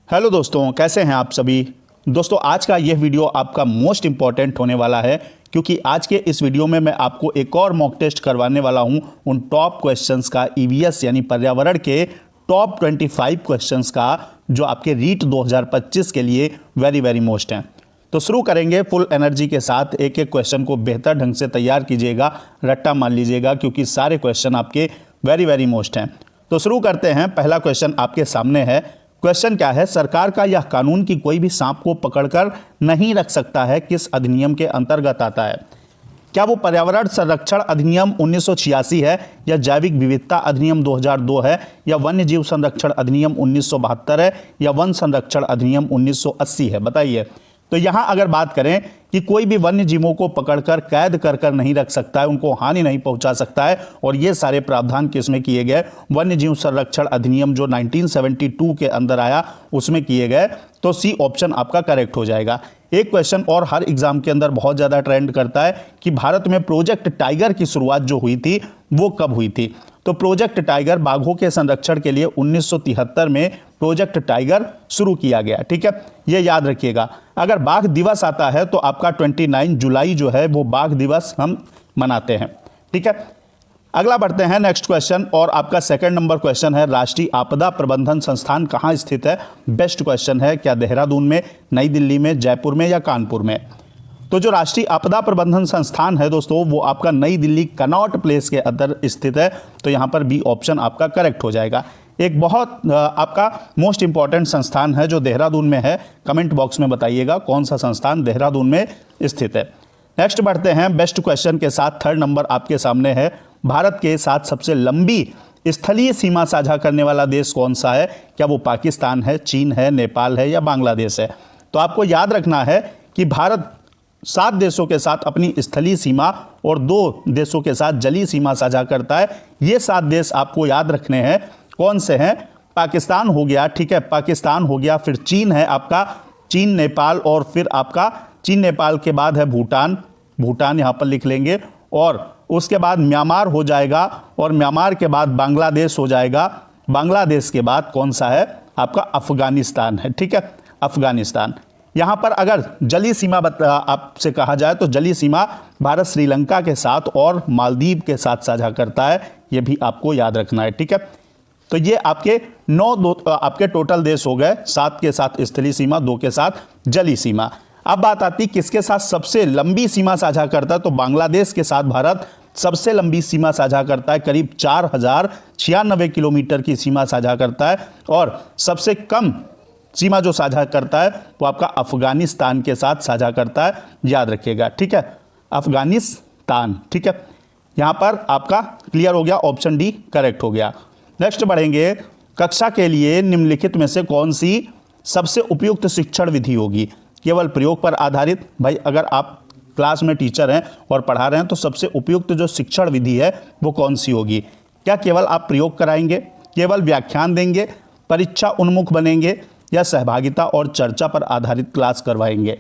Hello दोस्तों, कैसे हैं आप सभी। दोस्तों, आज का यह वीडियो आपका मोस्ट इंपॉर्टेंट होने वाला है क्योंकि आज के इस वीडियो में मैं आपको एक और मॉक टेस्ट करवाने वाला हूं उन टॉप क्वेश्चंस का, ईवीएस यानी पर्यावरण के टॉप 25 क्वेश्चंस का, जो आपके रीट 2025 के लिए वेरी वेरी मोस्ट हैं। तो शुरू करेंगे फुल एनर्जी के साथ। एक एक क्वेश्चन को बेहतर ढंग से तैयार कीजिएगा, रट्टा मान लीजिएगा क्योंकि सारे क्वेश्चन आपके वेरी वेरी मोस्ट हैं। तो शुरू करते हैं। पहला क्वेश्चन आपके सामने है। क्वेश्चन क्या है? सरकार का यह कानून कि कोई भी सांप को पकड़कर नहीं रख सकता है किस अधिनियम के अंतर्गत आता है? क्या वो पर्यावरण संरक्षण अधिनियम 1986 है, या जैविक विविधता अधिनियम 2002 है, या वन्य जीव संरक्षण अधिनियम 1972 है, या वन संरक्षण अधिनियम 1980 है? बताइए। तो यहां अगर बात करें कि कोई भी वन्य जीवों को पकड़कर कैद कर नहीं रख सकता है, उनको हानि नहीं पहुंचा सकता है, और ये सारे प्रावधान किसमें किए गए? वन्य जीव संरक्षण अधिनियम जो 1972 के अंदर आया उसमें किए गए। तो सी ऑप्शन आपका करेक्ट हो जाएगा। एक क्वेश्चन और हर एग्जाम के अंदर बहुत ज्यादा ट्रेंड करता है कि भारत में प्रोजेक्ट टाइगर की शुरुआत जो हुई थी वो कब हुई थी? तो प्रोजेक्ट टाइगर बाघों के संरक्षण के लिए 1973 में प्रोजेक्ट टाइगर शुरू किया गया। ठीक है, ये याद रखिएगा। अगर बाघ दिवस आता है तो आपका 29 जुलाई जो है वो बाघ दिवस हम मनाते हैं। ठीक है, अगला बढ़ते हैं नेक्स्ट क्वेश्चन, और आपका सेकंड नंबर क्वेश्चन है, राष्ट्रीय आपदा प्रबंधन संस्थान कहाँ स्थित है? बेस्ट क्वेश्चन है। क्या देहरादून में, नई दिल्ली में, जयपुर में, या कानपुर में? तो जो राष्ट्रीय आपदा प्रबंधन संस्थान है दोस्तों, वो आपका नई दिल्ली कनॉट प्लेस के अंदर स्थित है। तो यहाँ पर बी ऑप्शन आपका करेक्ट हो जाएगा। एक बहुत आपका मोस्ट इंपॉर्टेंट संस्थान है जो देहरादून में है। कमेंट बॉक्स में बताइएगा कौन सा संस्थान देहरादून में स्थित है। नेक्स्ट बढ़ते हैं बेस्ट क्वेश्चन के साथ। थर्ड नंबर आपके सामने है, भारत के साथ सबसे लंबी स्थलीय सीमा साझा करने वाला देश कौन सा है? क्या वो पाकिस्तान है, चीन है, नेपाल है, या बांग्लादेश है? तो आपको याद रखना है कि भारत 7 देशों के साथ अपनी स्थलीय सीमा और 2 देशों के साथ जलीय सीमा साझा करता है। ये 7 देश आपको याद रखने हैं। कौन से हैं? पाकिस्तान हो गया, ठीक है, पाकिस्तान हो गया, फिर चीन है आपका, चीन, नेपाल, और फिर आपका चीन नेपाल के बाद है भूटान, भूटान यहाँ पर लिख लेंगे, और उसके बाद म्यांमार हो जाएगा, और म्यांमार के बाद बांग्लादेश हो जाएगा। बांग्लादेश के बाद कौन सा है? आपका अफगानिस्तान है। ठीक है, अफगानिस्तान। यहाँ पर अगर जलीय सीमा आपसे कहा जाए तो जलीय सीमा भारत श्रीलंका के साथ और मालदीव के साथ साझा करता है। ये भी आपको याद रखना है। ठीक है, तो ये आपके 9 आपके टोटल देश हो गए, 7 के साथ स्थलीय सीमा, 2 के साथ जलीय सीमा। अब बात आती किसके साथ सबसे लंबी सीमा साझा करता है? तो बांग्लादेश के साथ भारत सबसे लंबी सीमा साझा करता है, करीब 4096 किलोमीटर की सीमा साझा करता है। और सबसे कम सीमा जो साझा करता है वो आपका अफगानिस्तान के साथ साझा करता है, याद रखिएगा। ठीक है, अफगानिस्तान। ठीक है, यहाँ पर आपका क्लियर हो गया, ऑप्शन डी करेक्ट हो गया। नेक्स्ट बढ़ेंगे, कक्षा के लिए निम्नलिखित में से कौन सी सबसे उपयुक्त शिक्षण विधि होगी? केवल प्रयोग पर आधारित? भाई अगर आप क्लास में टीचर हैं और पढ़ा रहे हैं तो सबसे उपयुक्त जो शिक्षण विधि है वो कौन सी होगी? क्या केवल आप प्रयोग कराएंगे, केवल व्याख्यान देंगे, परीक्षा उन्मुख बनेंगे, या सहभागिता और चर्चा पर आधारित क्लास करवाएंगे?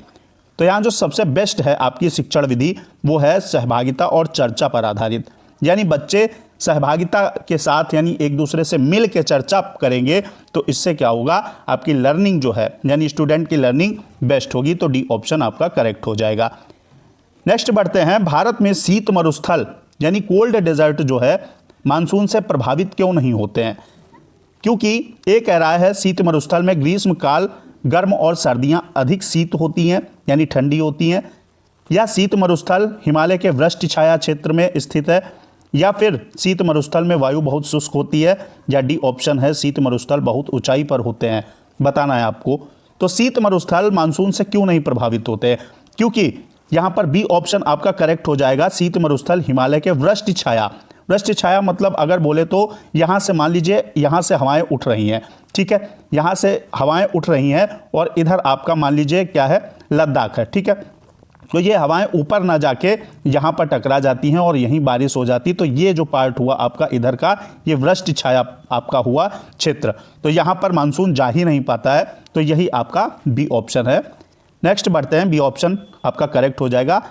तो यहाँ जो सबसे बेस्ट है आपकी शिक्षण विधि वो है सहभागिता और चर्चा पर आधारित। यानी बच्चे सहभागिता के साथ यानी एक दूसरे से मिल के चर्चा करेंगे तो इससे क्या होगा? आपकी लर्निंग जो है यानी स्टूडेंट की लर्निंग बेस्ट होगी। तो डी ऑप्शन आपका करेक्ट हो जाएगा। नेक्स्ट बढ़ते हैं, भारत में शीत मरुस्थल यानी कोल्ड डेजर्ट जो है मानसून से प्रभावित क्यों नहीं होते हैं? क्योंकि एक कह रहा है शीत मरुस्थल में ग्रीष्म काल गर्म और सर्दियां अधिक शीत होती हैं यानी ठंडी होती हैं, या शीत मरुस्थल हिमालय के वृष्टि छाया क्षेत्र में स्थित है, या फिर शीत मरुस्थल में वायु बहुत शुष्क होती है, या डी ऑप्शन है शीत मरुस्थल बहुत ऊंचाई पर होते हैं। बताना है आपको। तो शीत मरुस्थल मानसून से क्यों नहीं प्रभावित होते हैं? क्योंकि यहाँ पर बी ऑप्शन आपका करेक्ट हो जाएगा। शीत मरुस्थल हिमालय के वृष्टि छाया, वृष्टि छाया मतलब अगर बोले तो यहाँ से मान लीजिए यहाँ से हवाएं उठ रही हैं, ठीक है, यहाँ से हवाएं उठ रही हैं और इधर आपका मान लीजिए क्या है? लद्दाख है। ठीक है, तो ये हवाएं ऊपर ना जाके यहाँ पर टकरा जाती हैं और यहीं बारिश हो जाती। तो ये जो पार्ट हुआ आपका इधर का, ये वृष्टि छाया आपका हुआ क्षेत्र। तो यहाँ पर मानसून जा ही नहीं पाता है। तो यही आपका बी ऑप्शन है। नेक्स्ट बढ़ते हैं, बी ऑप्शन आपका करेक्ट हो जाएगा।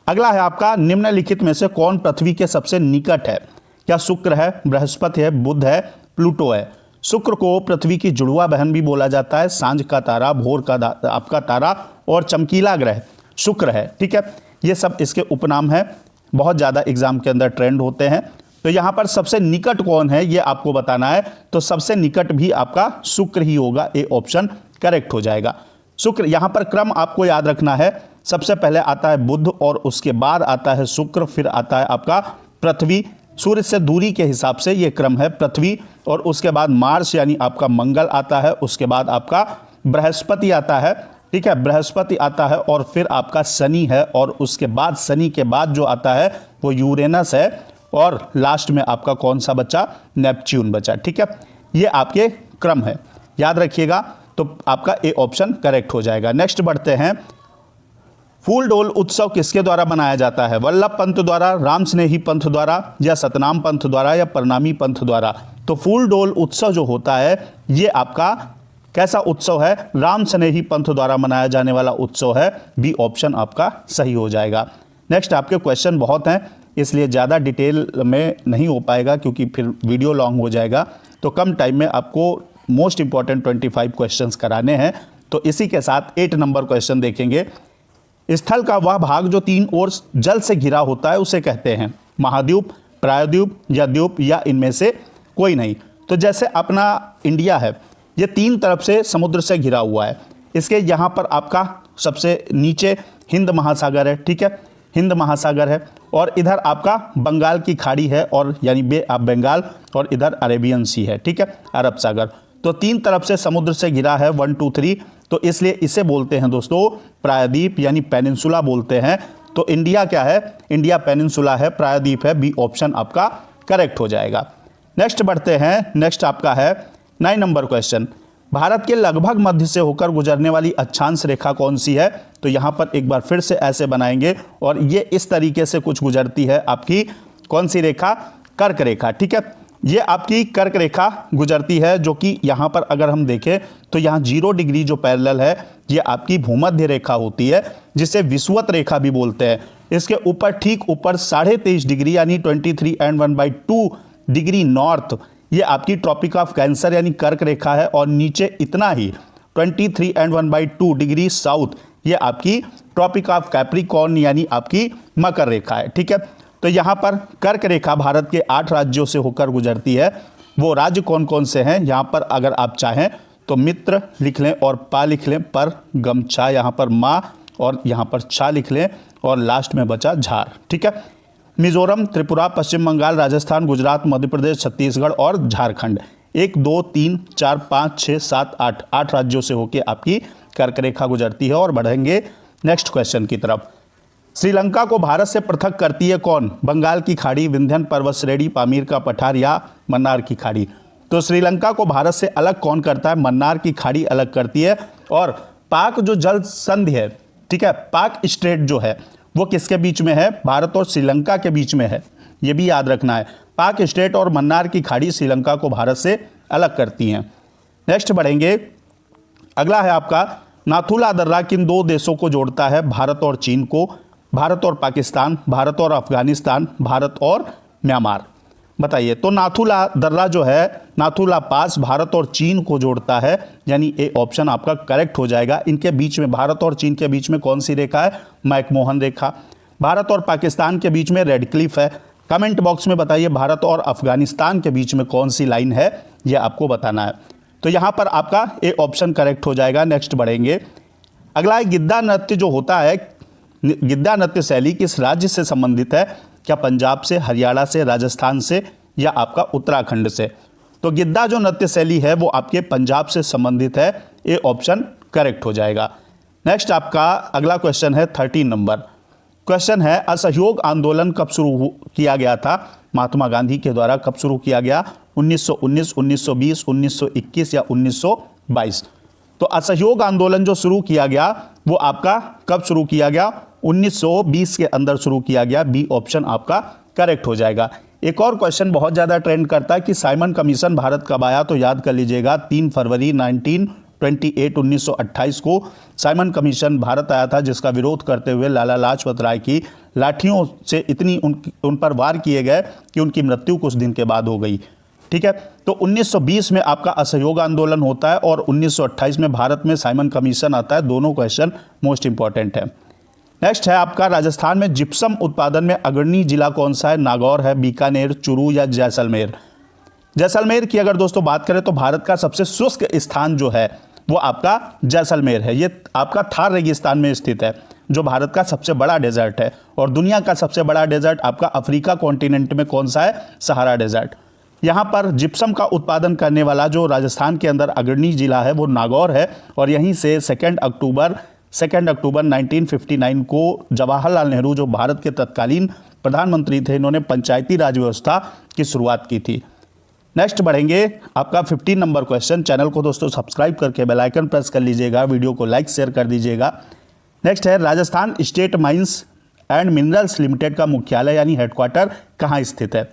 अगला है आपका, निम्नलिखित में से कौन पृथ्वी के सबसे निकट है? क्या शुक्र है, बृहस्पति है, बुध है, प्लूटो है? शुक्र को पृथ्वी की जुड़वा बहन भी बोला जाता है, सांझ का तारा, भोर का आपका तारा और चमकीला ग्रह शुक्र है। ठीक है, ये सब इसके उपनाम हैं, बहुत ज़्यादा एग्जाम के अंदर ट्रेंड होते हैं। तो यहाँ पर सबसे निकट कौन है ये आपको बताना है, तो सबसे निकट भी आपका शुक्र ही होगा, ए ऑप्शन करेक्ट हो जाएगा। शुक्र, यहाँ पर क्रम आपको याद रखना है, सबसे पहले आता है बुध और उसके बाद आता है शुक्र, फिर आता है आपका पृथ्वी। सूर्य से दूरी के हिसाब से ये क्रम है, पृथ्वी और उसके बाद मार्स यानी आपका मंगल आता है, उसके बाद आपका बृहस्पति आता है। ठीक है, बृहस्पति आता है और फिर आपका शनि है और उसके बाद शनि के बाद जो आता है वो यूरेनस है और लास्ट में आपका कौन सा बचा, नेपच्यून बचा। ठीक है, ये आपके क्रम है, याद रखिएगा, तो आपका ए ऑप्शन करेक्ट हो जाएगा। नेक्स्ट बढ़ते हैं, फूल डोल उत्सव किसके द्वारा मनाया जाता है, वल्लभ पंत द्वारा, राम स्नेही पंथ द्वारा या सतनाम पंथ द्वारा या प्रणामी पंथ द्वारा। तो फूल डोल उत्सव जो होता है ये आपका कैसा उत्सव है, राम स्नेही पंथ द्वारा मनाया जाने वाला उत्सव है, बी ऑप्शन आपका सही हो जाएगा। नेक्स्ट आपके क्वेश्चन बहुत हैं इसलिए ज़्यादा डिटेल में नहीं हो पाएगा क्योंकि फिर वीडियो लॉन्ग हो जाएगा, तो कम टाइम में आपको मोस्ट इंपॉर्टेंट 25 क्वेश्चंस कराने हैं। तो इसी के साथ 8 नंबर क्वेश्चन देखेंगे। स्थल का वह भाग जो 3 ओर जल से घिरा होता है उसे कहते हैं महाद्वीप, प्रायद्वीप या द्वीप या इनमें से कोई नहीं। तो जैसे अपना इंडिया है ये 3 तरफ से समुद्र से घिरा हुआ है, इसके यहाँ पर आपका सबसे नीचे हिंद महासागर है। ठीक है, हिंद महासागर है और इधर आपका बंगाल की खाड़ी है और यानी बे ऑफ बंगाल और इधर अरेबियन सी है। ठीक है, अरब सागर। तो 3 तरफ से समुद्र से घिरा है 1 2 3, तो इसलिए इसे बोलते हैं दोस्तों प्रायद्वीप यानी पेनिनसुला बोलते हैं। तो इंडिया क्या है, इंडिया पेनिनसुला है, प्रायद्वीप है, बी ऑप्शन आपका करेक्ट हो जाएगा। नेक्स्ट बढ़ते हैं, नेक्स्ट आपका है 9 नंबर क्वेश्चन, भारत के लगभग मध्य से होकर गुजरने वाली अक्षांश रेखा कौन सी है। तो यहाँ पर एक बार फिर से ऐसे बनाएंगे और ये इस तरीके से कुछ गुजरती है आपकी कौन सी रेखा, कर्क रेखा। ठीक है, ये आपकी कर्क रेखा गुजरती है जो कि यहाँ पर अगर हम देखें तो यहाँ 0 डिग्री जो पैरेलल है ये आपकी भूमध्य रेखा होती है जिसे विषुवत रेखा भी बोलते हैं। इसके ऊपर ठीक ऊपर 23.5 डिग्री यानी 23 and 1/2 डिग्री नॉर्थ ये आपकी ट्रॉपिक ऑफ कैंसर यानी कर्क रेखा है और नीचे इतना ही 23 and 1/2 डिग्री साउथ ये आपकी ट्रॉपिक ऑफ कैप्रिकॉर्न यानी आपकी मकर रेखा है। ठीक है, तो यहाँ पर कर्क रेखा भारत के 8 राज्यों से होकर गुजरती है। वो राज्य कौन कौन से हैं, यहाँ पर अगर आप चाहें तो मित्र लिख लें और पा लिख लें, पर गमछा यहाँ पर माँ और यहाँ पर छा लिख लें और लास्ट में बचा झार। ठीक है, मिजोरम, त्रिपुरा, पश्चिम बंगाल, राजस्थान, गुजरात, मध्य प्रदेश, छत्तीसगढ़ और झारखंड। 1 2 3 4 5 6 7 8 राज्यों से होकर आपकी कर्क रेखा गुजरती है। और बढ़ेंगे नेक्स्ट क्वेश्चन की तरफ। श्रीलंका को भारत से पृथक करती है कौन, बंगाल की खाड़ी, विंध्यन पर्वत श्रेणी, पामीर का पठार या मन्नार की खाड़ी। तो श्रीलंका को भारत से अलग कौन करता है, मन्नार की खाड़ी अलग करती है। और पाक जो जल संधि है, ठीक है, पाक स्ट्रेट जो है वो किसके बीच में है, भारत और श्रीलंका के बीच में है, ये भी याद रखना है। पाक स्ट्रेट और मन्नार की खाड़ी श्रीलंका को भारत से अलग करती हैं। नेक्स्ट बढ़ेंगे, अगला है आपका नाथुला दर्रा किन 2 देशों को जोड़ता है, भारत और चीन को, भारत और पाकिस्तान, भारत और अफगानिस्तान, भारत और म्यांमार। बताइए, तो नाथुला दर्रा जो है, नाथुला पास भारत और चीन को जोड़ता है यानी ए ऑप्शन आपका करेक्ट हो जाएगा। इनके बीच में, भारत और चीन के बीच में कौन सी रेखा है, मैकमोहन रेखा। भारत और पाकिस्तान के बीच में रेड क्लिफ है। कमेंट बॉक्स में बताइए भारत और अफगानिस्तान के बीच में कौन सी लाइन है, यह आपको बताना है। तो यहाँ पर आपका ए ऑप्शन करेक्ट हो जाएगा। नेक्स्ट बढ़ेंगे, अगला है गिद्दा नृत्य जो होता है, गिद्दा नृत्य शैली किस राज्य से संबंधित है, क्या पंजाब से, हरियाणा से, राजस्थान से या आपका उत्तराखंड से। तो गिद्दा जो नृत्य शैली है वो आपके पंजाब से संबंधित है, ए ऑप्शन करेक्ट हो जाएगा। नेक्स्ट आपका अगला क्वेश्चन है 13 नंबर क्वेश्चन है, असहयोग आंदोलन कब शुरू किया गया था, महात्मा गांधी के द्वारा कब शुरू किया गया, 1919, 1920, 1921 या 1922। तो असहयोग आंदोलन जो शुरू किया गया वो आपका कब शुरू किया गया, 1920 के अंदर शुरू किया गया, बी ऑप्शन आपका करेक्ट हो जाएगा। एक और क्वेश्चन बहुत ज़्यादा ट्रेंड करता है कि साइमन कमीशन भारत कब आया, तो याद कर लीजिएगा 3 फरवरी 1928 को साइमन कमीशन भारत आया था, जिसका विरोध करते हुए लाला लाजपत राय की लाठियों से इतनी उन पर वार किए गए कि उनकी मृत्यु कुछ दिन के बाद हो गई। ठीक है। तो 1920 में आपका असहयोग आंदोलन होता है और 1928 में भारत में साइमन कमीशन आता है। दोनों क्वेश्चन मोस्ट इंपॉर्टेंट है। नेक्स्ट है आपका राजस्थान में जिप्सम उत्पादन में अग्रणी जिला कौन सा है? नागौर है, बीकानेर, चूरू या जैसलमेर। जैसलमेर की अगर दोस्तों बात करें तो भारत का सबसे शुष्क स्थान जो है वो आपका जैसलमेर है। ये आपका थार रेगिस्तान में स्थित है जो भारत का सबसे बड़ा डेजर्ट है। और दुनिया का सबसे बड़ा डेजर्ट आपका अफ्रीका कॉन्टिनेंट में कौन सा है? Sahara desert. यहाँ पर जिप्सम का उत्पादन करने वाला जो राजस्थान के अंदर अग्रणी जिला है वो नागौर है। और यहीं से 2 अक्टूबर 1959 को जवाहरलाल नेहरू जो भारत के तत्कालीन प्रधानमंत्री थे, इन्होंने पंचायती राज व्यवस्था की शुरुआत की थी। नेक्स्ट बढ़ेंगे आपका 15 नंबर क्वेश्चन। चैनल को दोस्तों सब्सक्राइब करके बेल आइकन प्रेस कर लीजिएगा, वीडियो को लाइक शेयर कर दीजिएगा। नेक्स्ट है Rajasthan state mines and minerals limited का मुख्यालय यानी हेडक्वार्टर कहाँ स्थित है?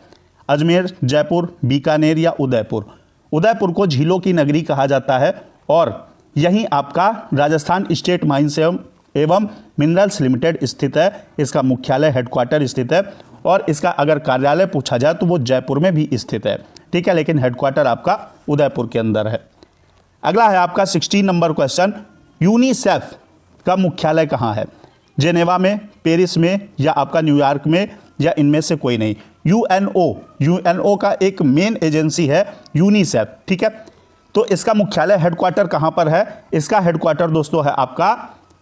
अजमेर, जयपुर, बीकानेर या उदयपुर। उदयपुर को झीलों की नगरी कहा जाता है और यहीं आपका राजस्थान स्टेट माइंस एवं मिनरल्स लिमिटेड स्थित है। इसका मुख्यालय हेडक्वार्टर स्थित है और इसका अगर कार्यालय पूछा जाए तो वो जयपुर में भी स्थित है, ठीक है, लेकिन हेडक्वार्टर आपका उदयपुर के अंदर है। अगला है आपका 16 नंबर क्वेश्चन। यूनिसेफ का मुख्यालय कहाँ है? जेनेवा में, पेरिस में या आपका न्यूयॉर्क में या इनमें से कोई नहीं। यूएनओ का एक मेन एजेंसी है यूनिसेफ, ठीक है। तो इसका मुख्यालय हेडक्वार्टर कहाँ पर है? इसका हेडक्वार्टर दोस्तों है आपका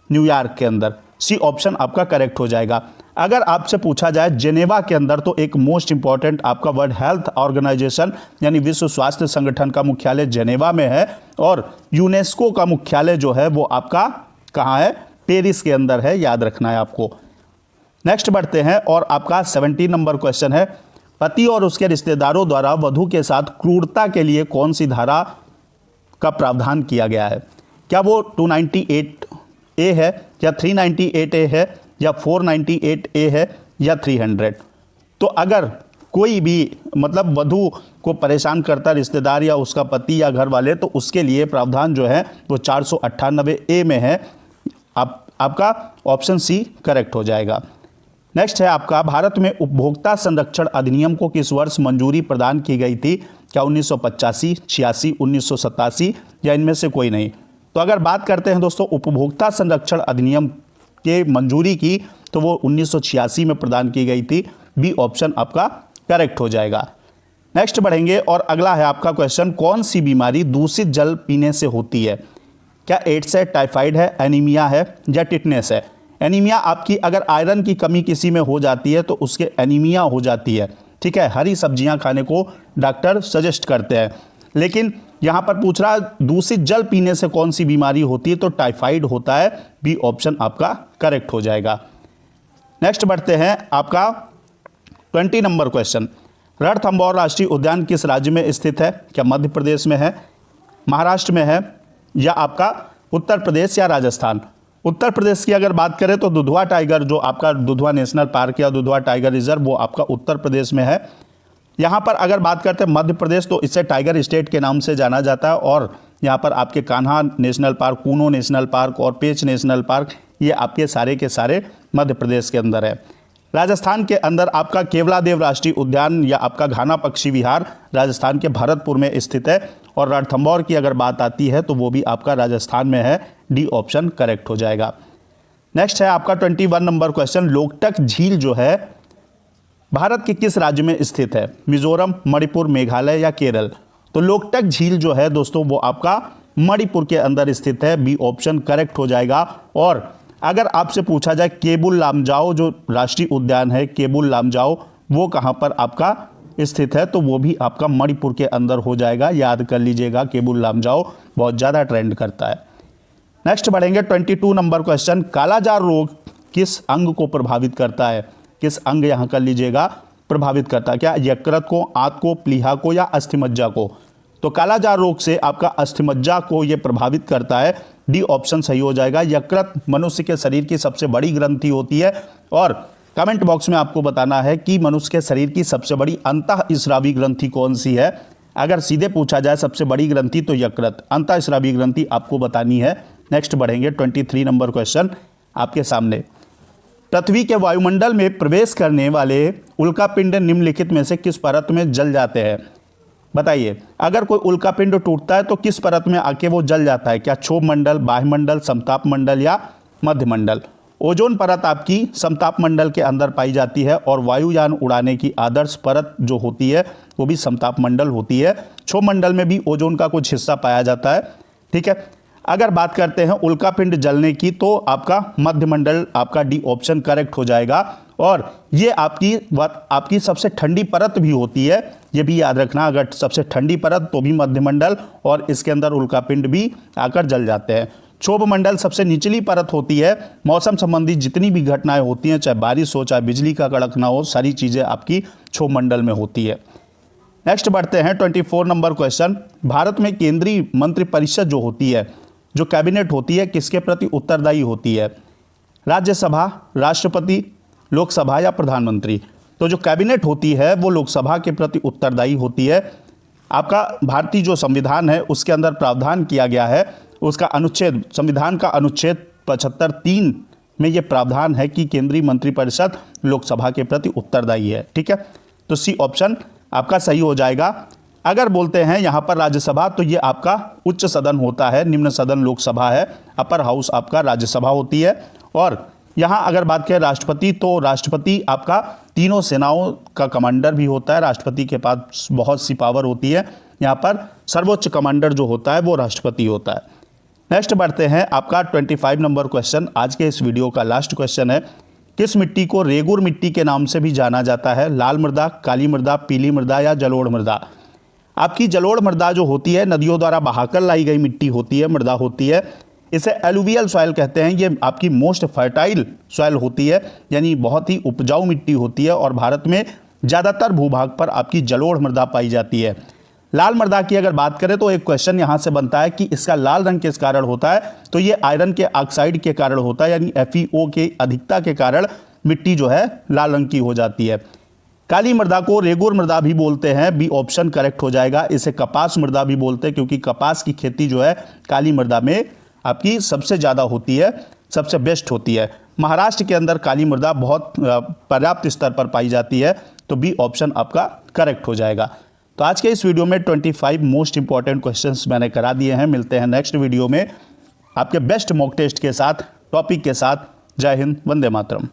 न्यूयॉर्क के अंदर। सी ऑप्शन आपका करेक्ट हो जाएगा। अगर आपसे पूछा जाए जेनेवा के अंदर तो एक मोस्ट इंपॉर्टेंट आपका वर्ल्ड हेल्थ ऑर्गेनाइजेशन यानी विश्व स्वास्थ्य संगठन का मुख्यालय जेनेवा में है और यूनेस्को का मुख्यालय जो है वो आपका कहाँ है? पेरिस के अंदर है, याद रखना है आपको। नेक्स्ट बढ़ते हैं और आपका 17 नंबर क्वेश्चन है। पति और उसके रिश्तेदारों द्वारा वधू के साथ क्रूरता के लिए कौन सी धारा का प्रावधान किया गया है? क्या वो 298A है या 398A है या 498A है या 300? तो अगर कोई भी मतलब वधू को परेशान करता रिश्तेदार या उसका पति या घर वाले तो उसके लिए प्रावधान जो है वो 498A में है। आपका ऑप्शन सी करेक्ट हो जाएगा। नेक्स्ट है आपका भारत में उपभोक्ता संरक्षण अधिनियम को किस वर्ष मंजूरी प्रदान की गई थी? क्या 1985, 86, 1987 या इनमें से कोई नहीं? तो अगर बात करते हैं दोस्तों उपभोक्ता संरक्षण अधिनियम के मंजूरी की तो वो 1986 में प्रदान की गई थी। बी ऑप्शन आपका करेक्ट हो जाएगा। नेक्स्ट बढ़ेंगे और अगला है आपका क्वेश्चन। कौन सी बीमारी दूषित जल पीने से होती है? क्या एड्स है, टाइफाइड है, एनीमिया है या टिटनेस है? एनीमिया आपकी अगर आयरन की कमी किसी में हो जाती है तो उसके एनीमिया हो जाती है, ठीक है। हरी सब्जियां खाने को डॉक्टर सजेस्ट करते हैं, लेकिन यहाँ पर पूछ रहा दूषित जल पीने से कौन सी बीमारी होती है? तो टाइफाइड होता है। बी ऑप्शन आपका करेक्ट हो जाएगा। नेक्स्ट बढ़ते हैं आपका 20 नंबर क्वेश्चन। रणथंभौर राष्ट्रीय उद्यान किस राज्य में स्थित है? क्या मध्य प्रदेश में है, महाराष्ट्र में है या आपका उत्तर प्रदेश या राजस्थान? उत्तर प्रदेश की अगर बात करें तो दुधवा टाइगर जो आपका दुधवा नेशनल पार्क या दुधवा टाइगर रिजर्व वो आपका उत्तर प्रदेश में है। यहाँ पर अगर बात करते हैं मध्य प्रदेश तो इसे टाइगर स्टेट के नाम से जाना जाता है और यहाँ पर आपके Kanha national park, Kuno national park और पेंच नेशनल पार्क ये आपके सारे के सारे मध्य प्रदेश के अंदर है। राजस्थान के अंदर आपका केवलादेव राष्ट्रीय उद्यान या आपका घाना पक्षी विहार राजस्थान के भरतपुर में स्थित है और रणथंभौर की अगर बात आती है तो वो भी आपका राजस्थान में है। डी ऑप्शन करेक्ट हो जाएगा। नेक्स्ट है आपका 21 नंबर क्वेश्चन। लोकटक झील जो है भारत के किस राज्य में स्थित है? मिजोरम, मणिपुर, मेघालय या केरल? तो लोकटक झील जो है दोस्तों वो आपका मणिपुर के अंदर स्थित है। बी ऑप्शन करेक्ट हो जाएगा। और अगर आपसे पूछा जाए केबुल लामजाओ जो राष्ट्रीय उद्यान है केबुल लामजाओ वो कहाँ पर आपका स्थित है? तो वो भी आपका मणिपुर के अंदर हो जाएगा। याद कर लीजिएगा, केबुल लामजाओ बहुत ज़्यादा ट्रेंड करता है। नेक्स्ट बढ़ेंगे 22 नंबर क्वेश्चन। कालाजार रोग किस अंग को प्रभावित करता है? किस अंग यहाँ कर लीजिएगा प्रभावित करता है? क्या यकृत को, आंत को, प्लीहा को या अस्थिमज्जा को? तो कालाजार रोग से आपका अस्थिमज्जा को ये प्रभावित करता है। डी ऑप्शन सही हो जाएगा। यकृत मनुष्य के शरीर की सबसे बड़ी ग्रंथि होती है और कमेंट बॉक्स में आपको बताना है कि मनुष्य के शरीर की सबसे बड़ी अंतःस्रावी ग्रंथि कौन सी है। अगर सीधे पूछा जाए सबसे बड़ी ग्रंथि तो यकृत, अंतःस्रावी ग्रंथि आपको बतानी है। नेक्स्ट बढ़ेंगे 23 नंबर क्वेश्चन आपके सामने। पृथ्वी के वायुमंडल में प्रवेश करने वाले उल्कापिंड निम्नलिखित में से किस परत में जल जाते हैं? बताइए, अगर कोई उल्का पिंड टूटता है तो किस परत में आके वो जल जाता है? क्या क्षोभ मंडल, बाह्य मंडल, समताप मंडल या मध्य मंडल? ओजोन परत आपकी समताप मंडल के अंदर पाई जाती है और वायुयान उड़ाने की आदर्श परत जो होती है वो भी समताप मंडल होती है। क्षोभ मंडल में भी ओजोन का कुछ हिस्सा पाया जाता है। ठीक है, अगर बात करते हैं उल्का पिंड जलने की तो आपका मध्य मंडल, आपका डी ऑप्शन करेक्ट हो जाएगा। और ये आपकी सबसे ठंडी परत भी होती है, ये भी याद रखना। अगर सबसे ठंडी परत तो भी मध्य मंडल, और इसके अंदर उल्का पिंड भी आकर जल जाते हैं। क्षोभ मंडल सबसे निचली परत होती है। मौसम संबंधी जितनी भी घटनाएं होती हैं, चाहे बारिश हो, चाहे बिजली का कड़कना हो, सारी चीज़ें आपकी क्षोभ मंडल में होती है। नेक्स्ट बढ़ते हैं 24 नंबर क्वेश्चन। भारत में केंद्रीय मंत्रिपरिषद जो होती है, जो कैबिनेट होती है, किसके प्रति उत्तरदायी होती है? राज्यसभा, राष्ट्रपति, लोकसभा या प्रधानमंत्री? तो जो कैबिनेट होती है वो लोकसभा के प्रति उत्तरदायी होती है। आपका भारतीय जो संविधान है उसके अंदर प्रावधान किया गया है, उसका अनुच्छेद, संविधान का अनुच्छेद 75(3) में ये प्रावधान है कि केंद्रीय मंत्रिपरिषद लोकसभा के प्रति उत्तरदायी है। ठीक है, तो सी ऑप्शन आपका सही हो जाएगा। अगर बोलते हैं यहाँ पर राज्यसभा, तो ये आपका उच्च सदन होता है, निम्न सदन लोकसभा है, अपर हाउस आपका राज्यसभा होती है। और यहाँ अगर बात करें राष्ट्रपति, तो राष्ट्रपति आपका तीनों सेनाओं का कमांडर भी होता है। राष्ट्रपति के पास बहुत सी पावर होती है। यहाँ पर सर्वोच्च कमांडर जो होता है वो राष्ट्रपति होता है। नेक्स्ट बढ़ते हैं, आपका 25 नंबर क्वेश्चन, आज के इस वीडियो का लास्ट क्वेश्चन है। किस मिट्टी को रेगुर मिट्टी के नाम से भी जाना जाता है? लाल मृदा, काली मृदा, पीली मृदा या जलोढ़ मृदा? आपकी जलोढ़ मृदा जो होती है नदियों द्वारा बहाकर लाई गई मिट्टी होती है, मृदा होती है। इसे एलुवियल सॉइल कहते हैं। ये आपकी मोस्ट फर्टाइल सॉइल होती है, यानी बहुत ही उपजाऊ मिट्टी होती है, और भारत में ज़्यादातर भूभाग पर आपकी जलोढ़ मृदा पाई जाती है। लाल मृदा की अगर बात करें तो एक क्वेश्चन यहाँ से बनता है कि इसका लाल रंग किस कारण होता है? तो ये आयरन के ऑक्साइड के कारण होता है, यानी FeO के अधिकता के कारण मिट्टी जो है लाल रंग की हो जाती है। काली मृदा को रेगुर मृदा भी बोलते हैं, बी ऑप्शन करेक्ट हो जाएगा। इसे कपास मृदा भी बोलते हैं, क्योंकि कपास की खेती जो है काली मृदा में आपकी सबसे ज़्यादा होती है, सबसे बेस्ट होती है। महाराष्ट्र के अंदर काली मृदा बहुत पर्याप्त स्तर पर पाई जाती है, तो बी ऑप्शन आपका करेक्ट हो जाएगा। तो आज के इस वीडियो में 25 मोस्ट इंपॉर्टेंट क्वेश्चंस मैंने करा दिए हैं। मिलते हैं नेक्स्ट वीडियो में आपके बेस्ट मॉक टेस्ट के साथ, टॉपिक के साथ। जय हिंद, वंदे मातरम।